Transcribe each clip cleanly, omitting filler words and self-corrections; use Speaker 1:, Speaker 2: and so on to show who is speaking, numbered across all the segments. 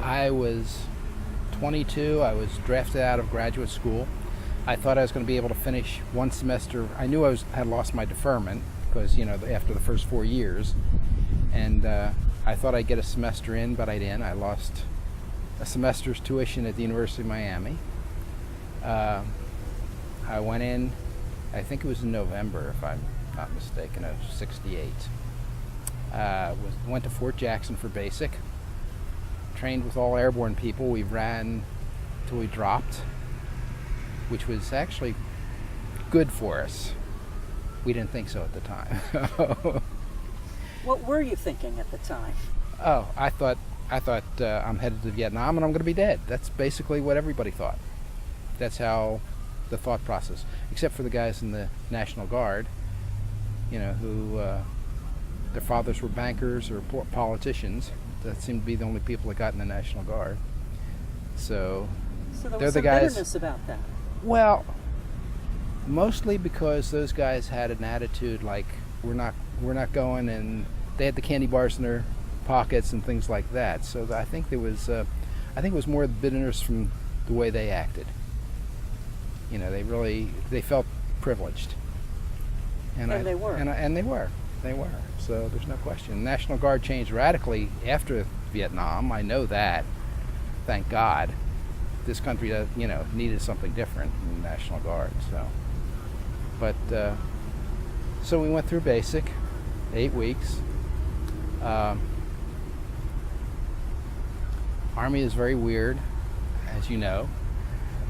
Speaker 1: I was 22. I was drafted out of graduate school. I thought I was going to be able to finish one semester. I knew had lost my deferment because, after the first 4 years. And I thought I'd get a semester in, but I didn't. I lost a semester's tuition at the University of Miami. I went in, I think it was in November, if I'm not mistaken, of '68. Went to Fort Jackson for basic. Trained with all airborne people. We ran till we dropped, which was actually good for us. We didn't think so at the time.
Speaker 2: What were you thinking at the time?
Speaker 1: Oh, I thought I'm headed to Vietnam and I'm going to be dead. That's basically what everybody thought. That's how the thought process, except for the guys in the National Guard, who their fathers were bankers or politicians. That seemed to be the only people that got in the National Guard. So
Speaker 2: there
Speaker 1: they're
Speaker 2: was
Speaker 1: the
Speaker 2: some
Speaker 1: guys.
Speaker 2: bitterness about that.
Speaker 1: Well, mostly because those guys had an attitude like we're not going, and they had the candy bars in their pockets and things like that. So I think it was more the bitterness from the way they acted. They felt privileged,
Speaker 2: And they were.
Speaker 1: And they were. So there's no question. The National Guard changed radically after Vietnam. I know that. Thank God. This country, needed something different in the National Guard. So we went through basic, 8 weeks. Army is very weird, as you know.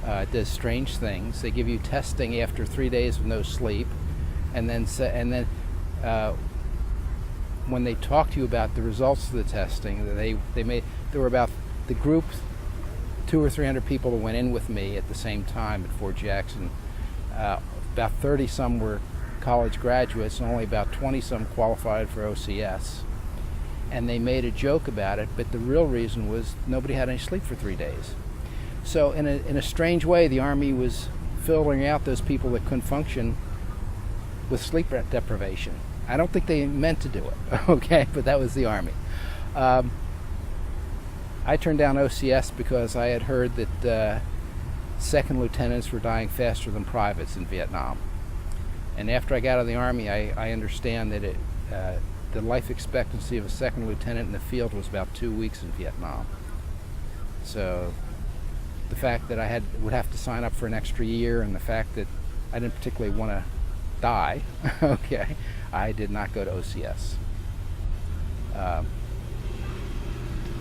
Speaker 1: It does strange things. They give you testing after 3 days of no sleep, and then when they talk to you about the results of the testing, there were about the group 200 or 300 people that went in with me at the same time at Fort Jackson. About 30 some were college graduates, and only about 20 some qualified for OCS. And they made a joke about it, but the real reason was nobody had any sleep for 3 days. So in a strange way, the Army was filtering out those people that couldn't function with sleep deprivation. I don't think they meant to do it, okay, but that was the Army. I turned down OCS because I had heard that second lieutenants were dying faster than privates in Vietnam. And after I got out of the Army, I understand that the life expectancy of a second lieutenant in the field was about 2 weeks in Vietnam. So the fact that I would have to sign up for an extra year, and the fact that I didn't particularly want to die, okay, I did not go to OCS.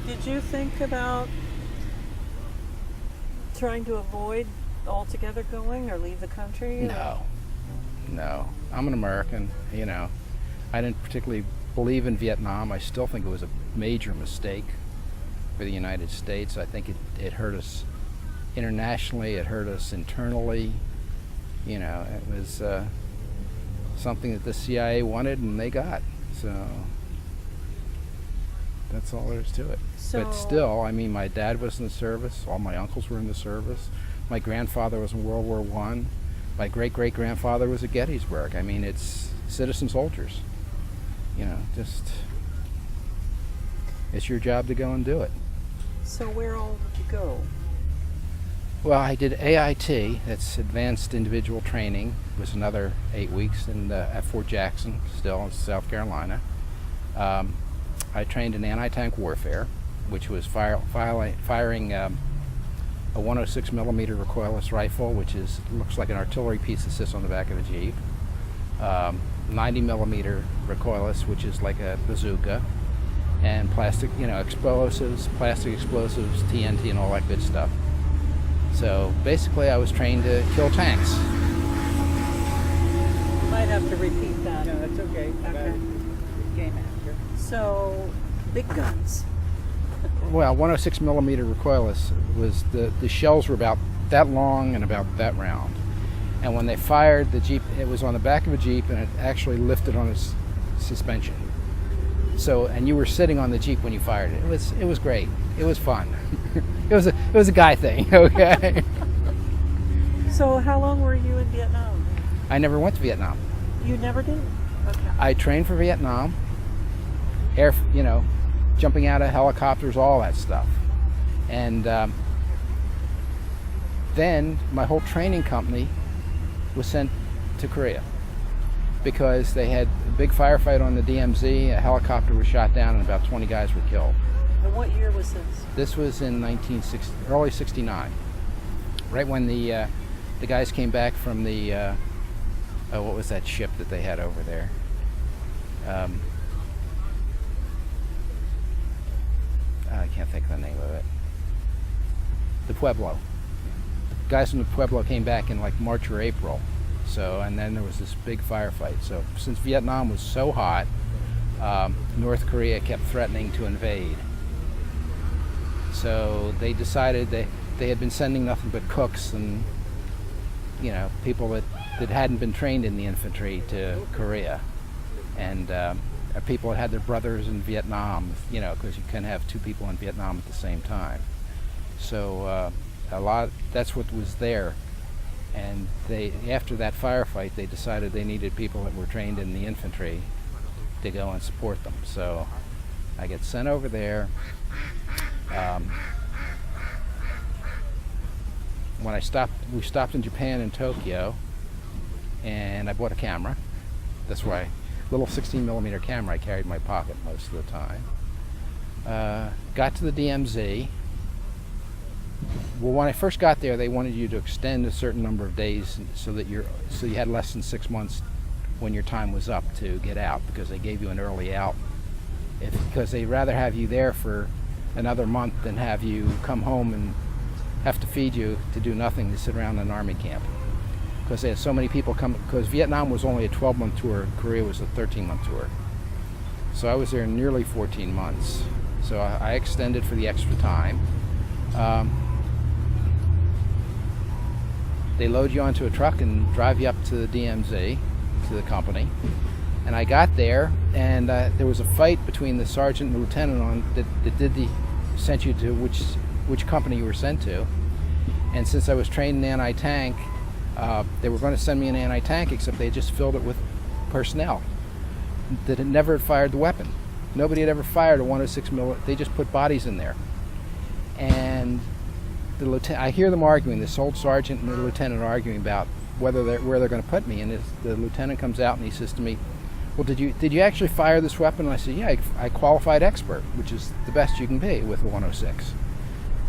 Speaker 2: Did you think about trying to avoid altogether going or leave the country?
Speaker 1: No. I'm an American, I didn't particularly believe in Vietnam. I still think it was a major mistake for the United States. I think it hurt us internationally, it hurt us internally. It was something that the CIA wanted and they got. So that's all there is to it. But still, my dad was in the service, all my uncles were in the service. My grandfather was in World War I. My great-great-grandfather was at Gettysburg. It's citizen soldiers. It's your job to go and do it.
Speaker 2: So where all did you go?
Speaker 1: Well, I did AIT, that's Advanced Individual Training. It was another 8 weeks at Fort Jackson, still in South Carolina. I trained in anti-tank warfare, which was firing a 106 millimeter recoilless rifle, which looks like an artillery piece that sits on the back of a Jeep. 90 millimeter recoilless, which is like a bazooka, and plastic explosives, TNT, and all that good stuff. So basically, I was trained to kill tanks.
Speaker 2: You might have to repeat that.
Speaker 3: No, that's okay.
Speaker 2: Okay.
Speaker 3: Game after.
Speaker 2: So, big guns.
Speaker 1: Well, 106 millimeter recoilless was the shells were about that long and about that round. And when they fired, the Jeep, it was on the back of a Jeep, and it actually lifted on its suspension. So, and you were sitting on the Jeep when you fired it. It was great. It was fun. It was a guy thing, okay?
Speaker 2: So how long were you in Vietnam?
Speaker 1: I never went to Vietnam.
Speaker 2: You never did? Okay.
Speaker 1: I trained for Vietnam, jumping out of helicopters, all that stuff. And then my whole training company was sent to Korea because they had a big firefight on the DMZ. A helicopter was shot down and about 20 guys were killed.
Speaker 2: And what year was this?
Speaker 1: This was in early '69, right when the guys came back from the what was that ship that they had over there? I can't think of the name of it. The Pueblo. The guys from the Pueblo came back in like March or April. So, and then there was this big firefight. So since Vietnam was so hot, North Korea kept threatening to invade. So they decided they had been sending nothing but cooks and, you know, people that hadn't been trained in the infantry to Korea. And people that had their brothers in Vietnam, you know, because you couldn't have two people in Vietnam at the same time. So that's what was there. And after that firefight, they decided they needed people that were trained in the infantry to go and support them. So I get sent over there. When we stopped in Japan in Tokyo, and I bought a camera. That's why, little 16mm camera I carried in my pocket most of the time. Got to the DMZ. Well, when I first got there, they wanted you to extend a certain number of days so you had less than 6 months when your time was up to get out, because they gave you an early out. Because they'd rather have you there for another month than have you come home and have to feed you to do nothing, to sit around in an army camp. Because they had so many people come, because Vietnam was only a 12-month tour, Korea was a 13-month tour. So I was there nearly 14 months. So I extended for the extra time. They load you onto a truck and drive you up to the DMZ, to the company. And I got there, and there was a fight between the sergeant and the lieutenant that sent you to which company you were sent to. And since I was trained in anti-tank, they were going to send me an anti-tank, except they had just filled it with personnel that had never fired the weapon. Nobody had ever fired a 106 mm. They just put bodies in there. And the lieutenant, I hear them arguing, this old sergeant and the lieutenant arguing about where they're going to put me. And the lieutenant comes out and he says to me, "Well, did you actually fire this weapon?" And I said, "Yeah, I qualified expert, which is the best you can be with a 106.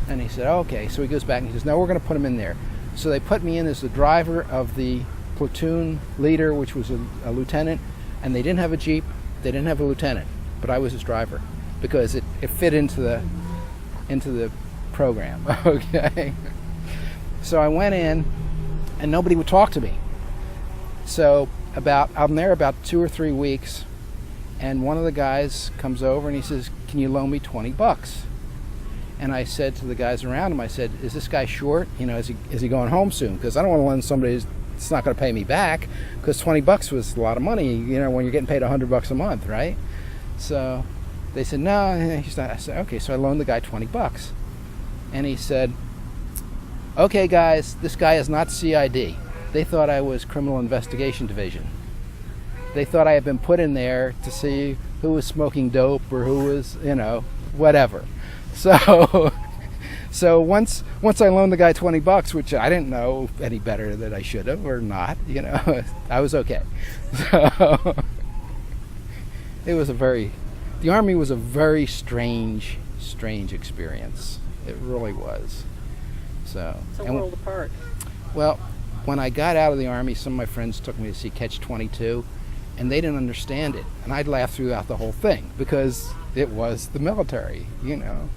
Speaker 1: And he said, "Oh, okay." So he goes back and he says, "No, we're going to put him in there." So they put me in as the driver of the platoon leader, which was a lieutenant, and they didn't have a jeep, they didn't have a lieutenant, but I was his driver because it fit into the program. Okay. So I went in, and nobody would talk to me. So I'm there about 2 or 3 weeks, and one of the guys comes over and he says, "Can you loan me $20?" And I said to the guys around him, I said, "Is this guy short? You know, is he going home soon? Because I don't want to lend somebody that's not going to pay me back, because $20 was a lot of money, you know, when you're getting paid $100 a month, right?" So they said, "No, he's not." I said, "Okay." So I loaned the guy $20. And he said, "Okay, guys, this guy is not CID." They thought I was Criminal Investigation Division. They thought I had been put in there to see who was smoking dope or who was, you know, whatever. So once I loaned the guy $20, which I didn't know any better that I should have or not, you know, I was okay. So the Army was a very strange experience. It really was. So
Speaker 2: it's a world apart.
Speaker 1: Well, when I got out of the Army, some of my friends took me to see Catch-22, and they didn't understand it. And I'd laugh throughout the whole thing because it was the military, you know.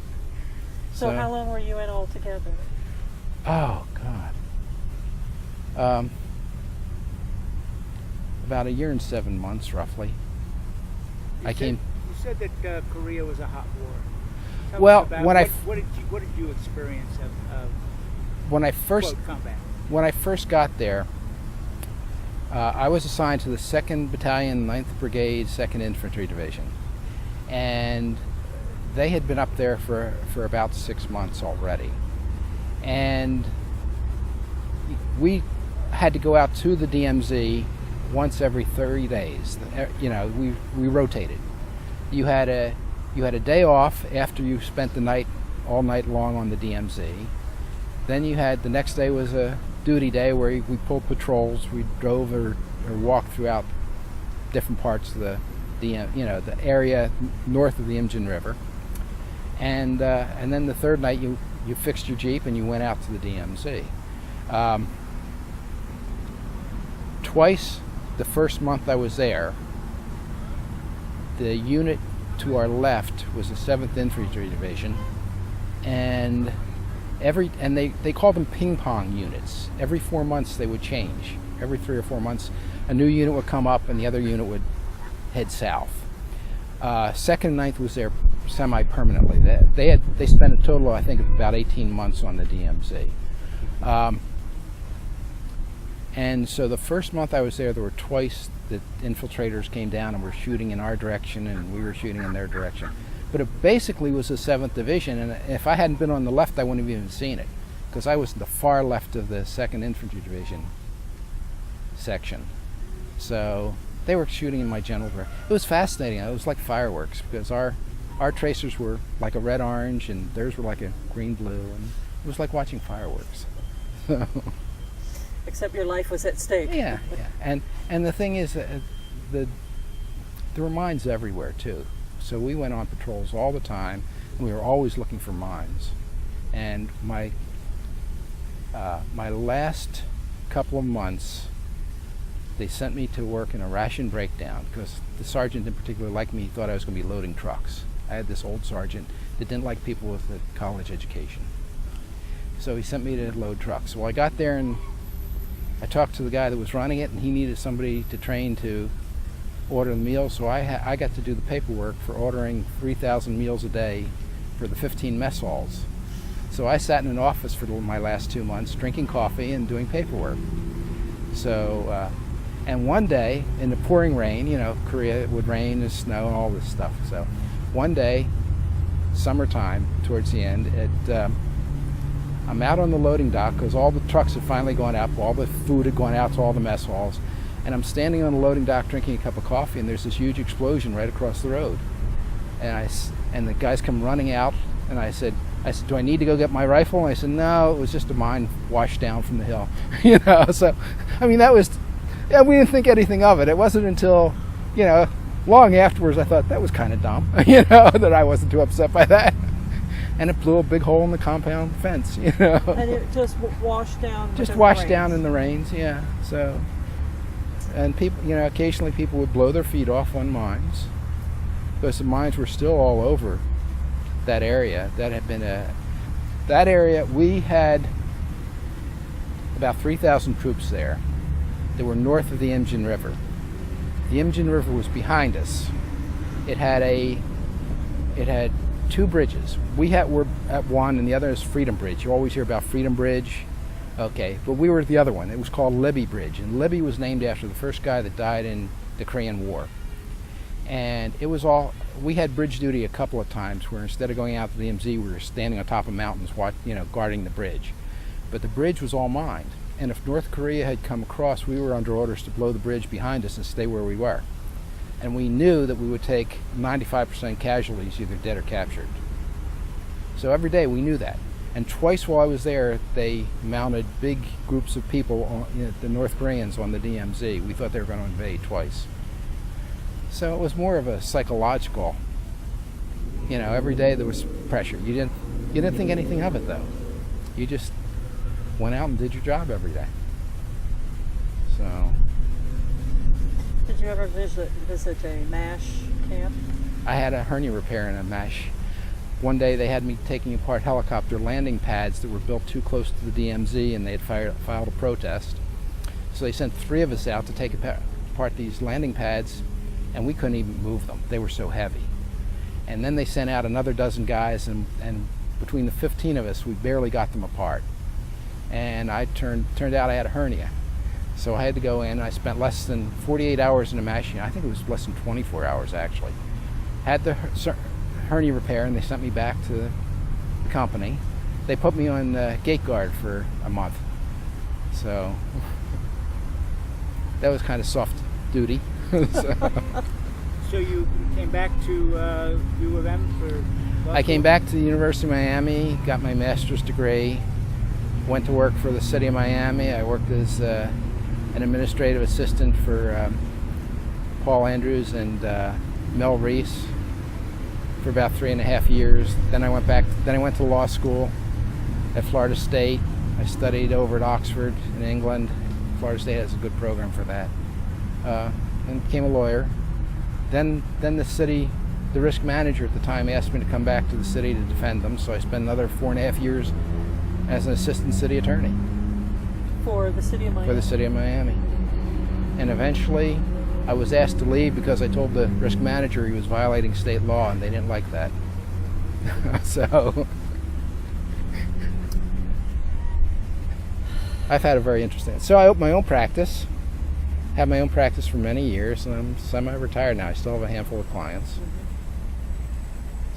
Speaker 2: So how long were you in altogether?
Speaker 1: Oh, God. About 1 year and 7 months, roughly.
Speaker 3: You said that Korea was a hot war. Tell
Speaker 1: Well,
Speaker 3: us about what did you experience of
Speaker 1: when I first
Speaker 3: quote, combat?
Speaker 1: When I first got there, I was assigned to the 2nd Battalion, 9th Brigade, 2nd Infantry Division. And they had been up there for about 6 months already. And we had to go out to the DMZ once every 30 days. You know, we rotated. You had a day off after you spent the night all night long on the DMZ. Then you had, the next day was a duty day where we pulled patrols. We drove or walked throughout different parts of the area north of the Imjin River. And then the third night you fixed your Jeep and you went out to the DMZ. Twice the first month I was there, the unit to our left was the 7th Infantry Division, and they called them ping pong units. Every 4 months they would change. Every 3 or 4 months a new unit would come up and the other unit would head south. 2nd and 9th was there semi-permanently. They spent a total, I think, of about 18 months on the DMZ. And so the first month I was there were twice the infiltrators came down and were shooting in our direction and we were shooting in their direction. But it basically was the 7th Division, and if I hadn't been on the left I wouldn't have even seen it, because I was the far left of the 2nd Infantry Division section. So they were shooting in my general direction. It was fascinating. It was like fireworks, because our tracers were like a red-orange and theirs were like a green-blue, and it was like watching fireworks.
Speaker 2: Except your life was at stake.
Speaker 1: Yeah. And the thing is, there were mines everywhere too. So we went on patrols all the time, and we were always looking for mines. And my last couple of months, they sent me to work in a ration breakdown, because the sergeant in particular, like me, thought I was going to be loading trucks. I had this old sergeant that didn't like people with a college education. So he sent me to load trucks. Well, I got there and I talked to the guy that was running it, and he needed somebody to train to order the meals, so I got to do the paperwork for ordering 3,000 meals a day for the 15 mess halls. So I sat in an office for my last 2 months drinking coffee and doing paperwork. So, and one day in the pouring rain, Korea, it would rain and snow and all this stuff. So one day, summertime, towards the end, I'm out on the loading dock because all the trucks had finally gone out, all the food had gone out to all the mess halls, and I'm standing on the loading dock drinking a cup of coffee, and there's this huge explosion right across the road. And the guys come running out, and I said, do I need to go get my rifle? And I said, no, it was just a mine washed down from the hill. So, I mean, we didn't think anything of it. It wasn't until, long afterwards I thought that was kind of dumb, that I wasn't too upset by that. And it blew a big hole in the compound fence, And
Speaker 2: it just washed down.
Speaker 1: Just washed down in the rains, yeah. So, and people, occasionally people would blow their feet off on mines, because the mines were still all over that area. That area, we had about 3,000 troops there. They were north of the Imjin River. The Imjin River was behind us. It had 2 bridges. We're at one, and the other is Freedom Bridge. You always hear about Freedom Bridge. Okay, but we were at the other one. It was called Libby Bridge, and Libby was named after the first guy that died in the Korean War. And it was we had bridge duty a couple of times where instead of going out to the MZ, we were standing on top of mountains, guarding the bridge. But the bridge was all mined, and if North Korea had come across, we were under orders to blow the bridge behind us and stay where we were. And we knew that we would take 95% casualties, either dead or captured. So every day we knew that. And twice while I was there, they mounted big groups of people, the North Koreans, on the DMZ. We thought they were going to invade twice. So it was more of a psychological, every day there was pressure. You didn't think anything of it, though. You just went out and did your job every day. So.
Speaker 2: Did you ever visit a MASH camp?
Speaker 1: I had a hernia repair in a MASH. One day they had me taking apart helicopter landing pads that were built too close to the DMZ, and they had filed a protest. So they sent 3 of us out to take apart these landing pads, and we couldn't even move them. They were so heavy. And then they sent out another dozen guys, and between the 15 of us, we barely got them apart. And turned out I had a hernia. So I had to go in. I spent less than 48 hours in a MASH. I think it was less than 24 hours, actually. Had the hernia repair, and they sent me back to the company. They put me on gate guard for a month. So that was kind of soft duty.
Speaker 3: So you came back to U of M for
Speaker 1: I came back to the University of Miami, got my master's degree, went to work for the city of Miami. I worked as an administrative assistant for Paul Andrews and Mel Reese for about 3.5 years. Then I went to law school at Florida State. I studied over at Oxford in England. Florida State has a good program for that. And became a lawyer. Then the risk manager at the time asked me to come back to the city to defend them, so I spent another 4.5 years as an assistant city attorney.
Speaker 2: For the city of Miami?
Speaker 1: For the city of Miami. And eventually I was asked to leave because I told the risk manager he was violating state law, and they didn't like that. So I've had a very interesting... So I opened my own practice. Had my own practice for many years, and I'm semi-retired now. I still have a handful of clients.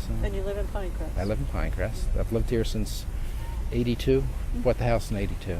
Speaker 1: So,
Speaker 2: and you live in Pinecrest?
Speaker 1: I live in Pinecrest. I've lived here since 82. Bought the house in 82.